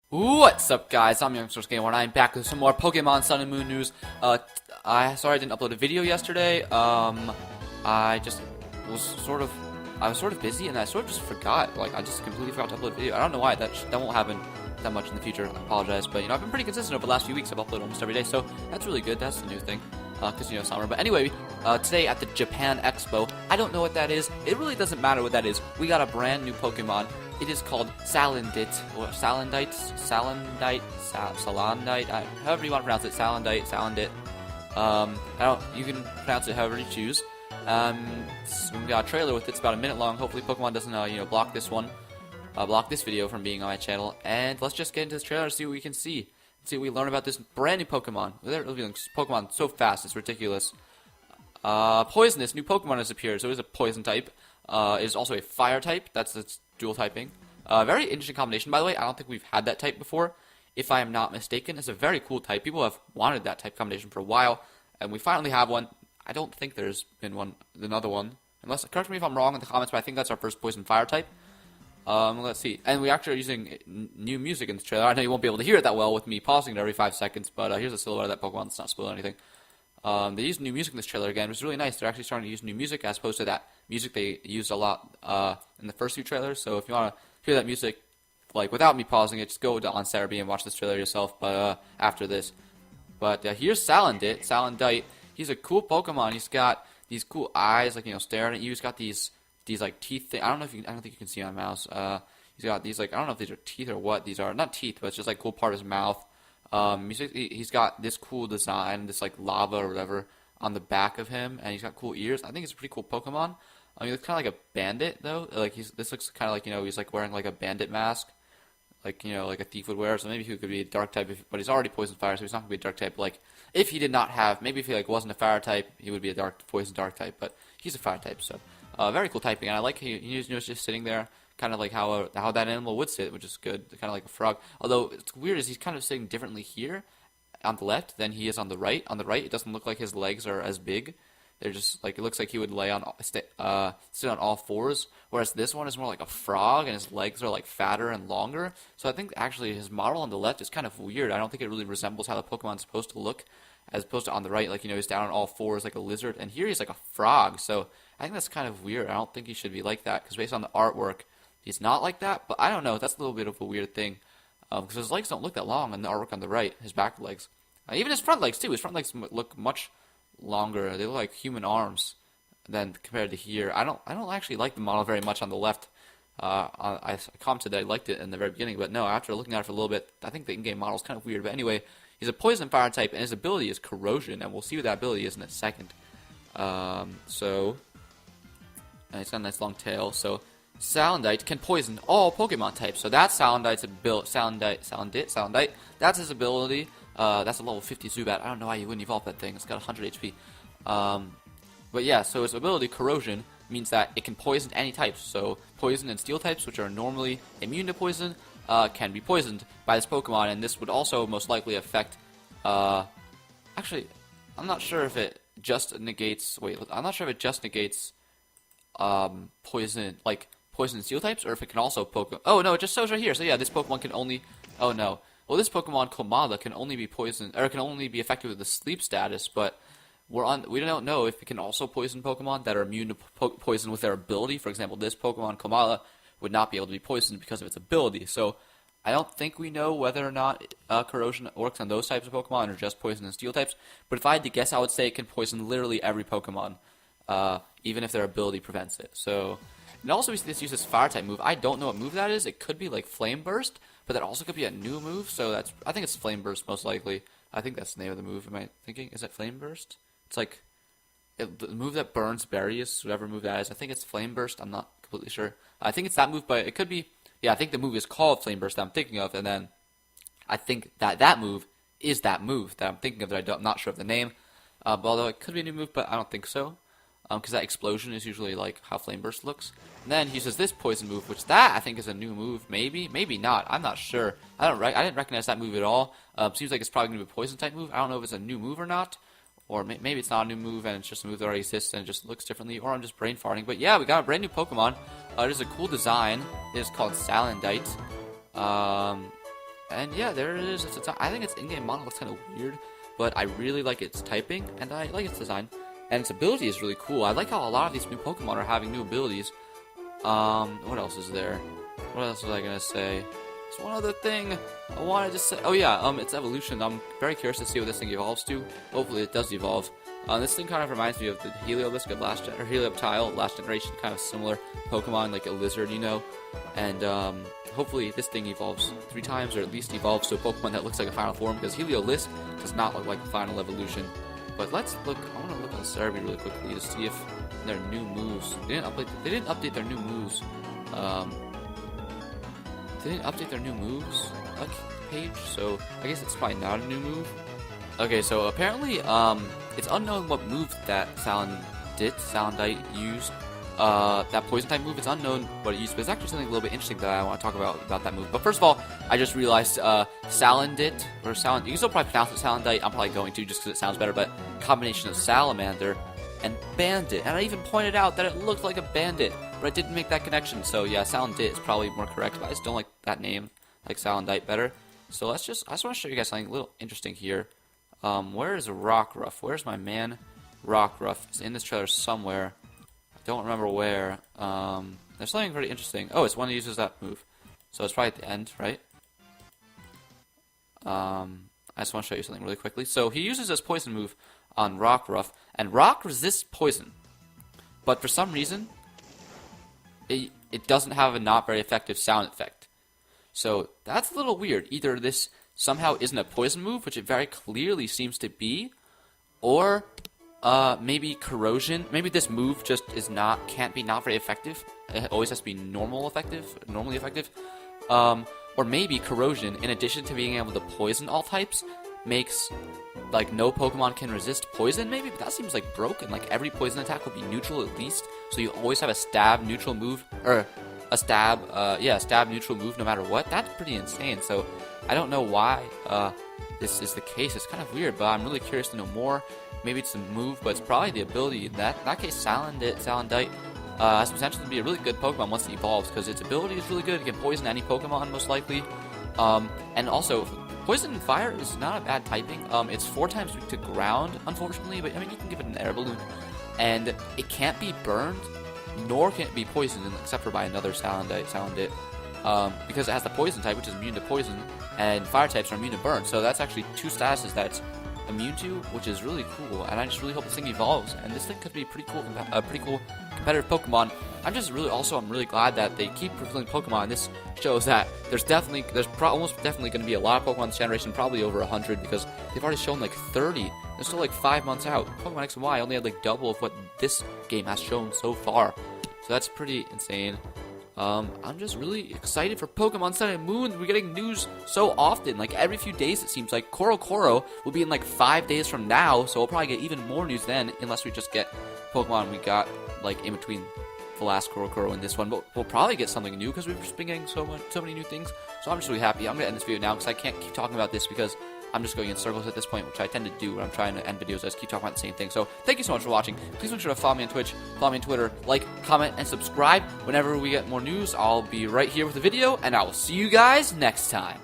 What's up, guys? I'm Youngster Skaymore, and I'm back with some more Pokemon Sun and Moon news. Sorry I didn't upload a video yesterday. I just was sort of, busy, and I sort of just forgot. Like, I just completely forgot to upload a video. I don't know why. That won't happen that much in the future. I apologize, but I've been pretty consistent over the last few weeks. I've uploaded almost every day, so that's really good. That's the new thing, because summer. But anyway, today at the Japan Expo, I don't know what that is. It really doesn't matter what that is. We got a brand new Pokemon. It is called Salandit, or Salandite, however you want to pronounce it, Salandit. You can pronounce it however you choose. So we got a trailer with it. It's about a minute long. Hopefully Pokemon doesn't, block this video from being on my channel. And let's just get into this trailer and see what we can see. See what we learn about this brand new Pokemon. Pokemon so fast, it's ridiculous. Poisonous, new Pokemon has appeared. So it is a poison type. It is also a fire type. That's its dual typing. Very interesting combination, by the way. I don't think we've had that type before. If I am not mistaken, it's a very cool type. People have wanted that type combination for a while, and we finally have one. I don't think there's been another one. Correct me if I'm wrong in the comments, but I think that's our first poison fire type. Let's see. And we actually are using new music in this trailer. I know you won't be able to hear it that well with me pausing it every 5 seconds, but here's a silhouette of that Pokemon. It's not spoiling anything. They used new music in this trailer again, which is really nice. They're actually starting to use new music as opposed to that music they used a lot in the first few trailers. So if you want to hear that music, like without me pausing it, just go on Cerebi and watch this trailer yourself. But after this, here's Salandite. He's a cool Pokemon. He's got these cool eyes, like staring at you. He's got these like teeth. I don't think you can see on mouse. He's got these like I don't know if these are teeth or what these are. Not teeth, but it's just like cool part of his mouth. He's got this cool design, this like lava or whatever on the back of him, and he's got cool ears. I think it's a pretty cool Pokemon. He looks kind of like a bandit though. Like this looks kind of like he's like wearing like a bandit mask, like like a thief would wear. So maybe he could be a dark type, but he's already poison fire, so he's not gonna be a dark type. Like if he did not have, maybe if he like wasn't a fire type, he would be a poison dark type. But he's a fire type, so very cool typing. And I like he's just sitting there. Kind of like how that animal would sit, which is good, kind of like a frog. Although it's weird is he's kind of sitting differently here on the left than he is on the right. On the right, it doesn't look like his legs are as big. They're just like it looks like he would sit on all fours. Whereas this one is more like a frog, and his legs are like fatter and longer. So I think actually his model on the left is kind of weird. I don't think it really resembles how the Pokemon's supposed to look, as opposed to on the right, like he's down on all fours like a lizard, and here he's like a frog. So I think that's kind of weird. I don't think he should be like that because based on the artwork. He's not like that, but I don't know. That's a little bit of a weird thing because his legs don't look that long in the artwork on the right. His back legs, even his front legs too. His front legs look much longer. They look like human arms than compared to here. I don't actually like the model very much on the left. I commented that I liked it in the very beginning, but no. After looking at it for a little bit, I think the in-game model is kind of weird. But anyway, he's a poison fire type, and his ability is corrosion, and we'll see what that ability is in a second. And he's got a nice long tail, so. Salandite can poison all Pokemon types, so that's Salandite's ability. Salandite. That's his ability. That's a level 50 Zubat. I don't know why you wouldn't evolve that thing. It's got 100 HP. But yeah, so his ability, Corrosion, means that it can poison any types. So poison and steel types, which are normally immune to poison, can be poisoned by this Pokemon, and this would also most likely affect. Actually, I'm not sure if it just negates. Wait, I'm not sure if it just negates poison, like. Poison and steel types, or if it can also Oh no, it just shows right here. So yeah, this Pokemon can only. Oh no. Well, this Pokemon Komala can only be poisoned, or can only be affected with the sleep status. But we don't know if it can also poison Pokemon that are immune to poison with their ability. For example, this Pokemon Komala would not be able to be poisoned because of its ability. So I don't think we know whether or not corrosion works on those types of Pokemon or just poison and steel types. But if I had to guess, I would say it can poison literally every Pokemon, even if their ability prevents it. So. And also we see this uses fire type move. I don't know what move that is. It could be like Flame Burst, but that also could be a new move. So I think it's Flame Burst most likely. I think that's the name of the move. Am I thinking? Is it Flame Burst? It's like the move that burns berries, whatever move that is. I think it's Flame Burst. I'm not completely sure. I think it's that move, but it could be. Yeah, I think the move is called Flame Burst that I'm thinking of, and then I think that move is that move that I'm thinking of. I'm not sure of the name, but although it could be a new move, but I don't think so. Because that explosion is usually like how Flame Burst looks. And then he uses this poison move, which I think is a new move. Maybe not. I'm not sure. I didn't recognize that move at all. Seems like it's probably gonna be a poison type move. I don't know if it's a new move or not, or maybe it's not a new move and it's just a move that already exists and it just looks differently, or I'm just brain farting. But yeah, we got a brand new Pokemon. It is a cool design. It is called Salandite. And yeah, there it is. I think its in-game model looks kind of weird, but I really like its typing, and I like its design. And its ability is really cool. I like how a lot of these new Pokemon are having new abilities. What else is there? What else was I gonna say? There's one other thing I wanted to say. Oh yeah, its evolution. I'm very curious to see what this thing evolves to. Hopefully it does evolve. This thing kind of reminds me of the Heliolisk of last gen, or Helioptile of last generation, kind of similar Pokemon, like a lizard, you know. And hopefully this thing evolves 3 times, or at least evolves to a Pokemon that looks like a final form, because Heliolisk does not look like the final evolution. But let's look. I want to look on Cerebi really quickly to see if their new moves. They didn't update their new moves. They didn't update their new moves page, so I guess it's probably not a new move. Okay, so apparently, it's unknown what move that Salandit used. That poison type move, it's unknown what it used, but it's actually something a little bit interesting that I want to talk about that move. But first of all, I just realized Salandit, or you can still probably pronounce it Salandit, I'm probably going to just because it sounds better, but combination of Salamander and Bandit. And I even pointed out that it looked like a bandit, but I didn't make that connection. So yeah, Salandit is probably more correct, but I just don't like that name, like Salandit better. So I just want to show you guys something a little interesting here. Where is Rockruff? Where's my man Rockruff? It's in this trailer somewhere. I don't remember where. There's something pretty interesting. Oh, it's one that uses that move. So it's probably at the end, right? I just want to show you something really quickly. So he uses this poison move on Rockruff, and Rock resists poison. But for some reason, it doesn't have a not very effective sound effect. So that's a little weird. Either this somehow isn't a poison move, which it very clearly seems to be, or maybe corrosion. Maybe this move just can't be not very effective. It always has to be normally effective. Or maybe corrosion, in addition to being able to poison all types, makes like no Pokemon can resist poison. Maybe, but that seems like broken. Like every poison attack will be neutral at least, so you always have a stab neutral move, or a stab neutral move no matter what. That's pretty insane. So I don't know why this is the case. It's kind of weird, but I'm really curious to know more. Maybe it's a move, but it's probably the ability. In that case, Salandit has potential to be a really good Pokemon once it evolves, because its ability is really good. It can poison any Pokemon, most likely. And also, Poison and Fire is not a bad typing. It's 4 times weak to ground, unfortunately, but I mean, you can give it an air balloon. And it can't be burned, nor can it be poisoned, except for by another Salandit. Because it has the poison type, which is immune to poison, and fire types are immune to burn. So that's actually 2 statuses that's immune to, which is really cool. And I just really hope this thing evolves, and this thing could be a pretty cool competitive Pokemon. I'm really glad that they keep revealing Pokemon. This shows that there's almost definitely going to be a lot of Pokemon this generation, probably over 100, because they've already shown like 30. They're still like 5 months out. Pokemon X and Y only had like double of what this game has shown so far. So that's pretty insane. I'm just really excited for Pokemon Sun and Moon. We're getting news so often, like every few days it seems like. Koro will be in like 5 days from now, so we'll probably get even more news then, unless we just get Pokemon we got like in between the last Koro and this one. But we'll probably get something new, because we've just been getting so many new things. So I'm just really happy. I'm going to end this video now, because I can't keep talking about this, because I'm just going in circles at this point, which I tend to do when I'm trying to end videos. I just keep talking about the same thing. So thank you so much for watching. Please make sure to follow me on Twitch, follow me on Twitter, like, comment, and subscribe. Whenever we get more news, I'll be right here with a video, and I will see you guys next time.